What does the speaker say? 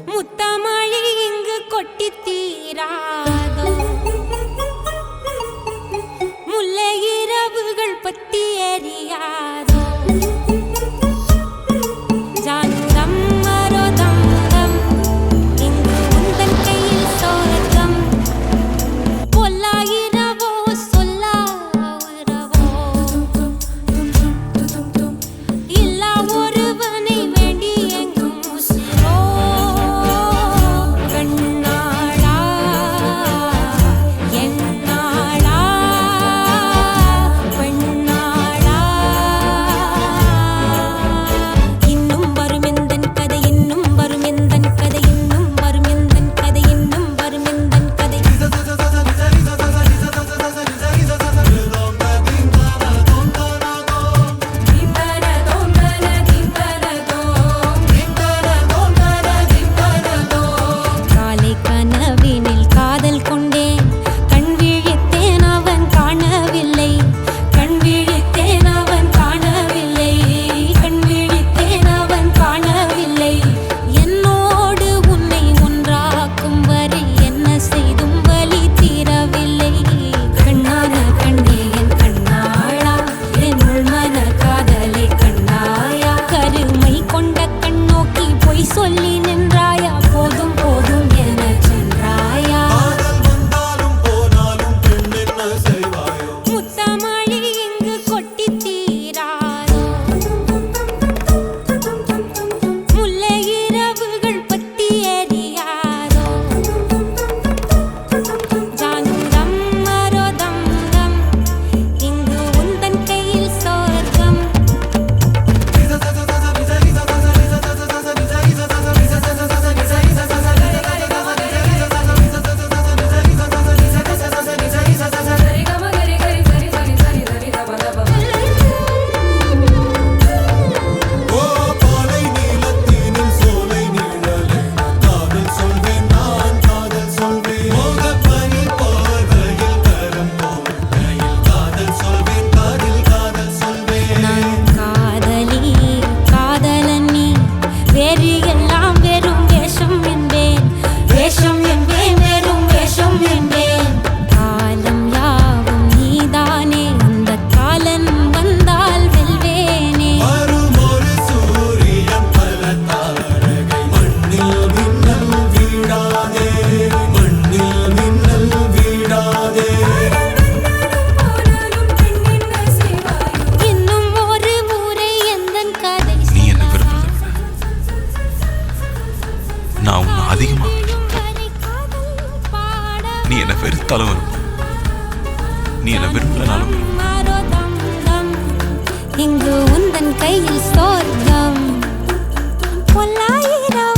முத்தமழை இங்கு கொட்டி தீராதோ, முல்லை இரவுகள் பத்தி எரியாதோ. ஜானுரம் மரோதம் இங்கு உந்தன் கையில் சோரகம். பொல்லாயிரவோ சொல்லாயிரவோ, இல்லா ஒருவனை வேண்டி எங்கும் உசிரோ. கண்ணாளா என்னாளா பெண்ணாளா. இன்னும் வரும் எந்தன் கதை, இன்னும் வரும் எந்தன் கதை, இன்னும் வரும் எந்தன் கதை, இன்னும் வரும் எந்தன் கதை. காலை கனவினில் காதல் கொண்டேன், கண் விழித்தேன் அவன் காணவில்லை, கண் விழித்தேன் அவன் காணவில்லை, கண் விழித்தேன் அவன் காணவில்லை. என்னோடு உன்னை ஒன்றாக்கும் வரை என்ன செய்தும் வலி தீரவில்லை. கண்ணான கண்ணே என் கண்ணாளா, என் உள்மன காதலை கண்ணாயா. கருமை கொண்ட கண் நோக்கி பொய் சொல்லி நின்றாயா, போதும் போதும் என சென்றாயா. முத்தமழை இங்கு கொட்டி தீராதோ, முல்லை இரவுகள் பத்தி எரியாதோ. ஜானுரம் மரோதம் இங்கு உந்தன் கையில் சோர்க்கம். நான் காதலி காதலன் நீ, வேறு எல்லாம் வெறும் வேஷம் என்பேன், வேஷம் என்பேன், வெறும் வேஷம் என்பேன். காலம் யாவும் நீதானே, அந்த காலன் வந்தால் வெல்வேனே. இன்னும் ஒரு முறை எந்தன் கதை நீ என்ன விரும்புறதை விட நான் உன்னை அதிகமா நீ என்ன வெறுத்தாலும் விரும்பும், நீ என்ன விரும்பலனாலும் விரும்பும். இங்கு உந்தன் கையில் சொர்க்கம். பொல்லாயிரம்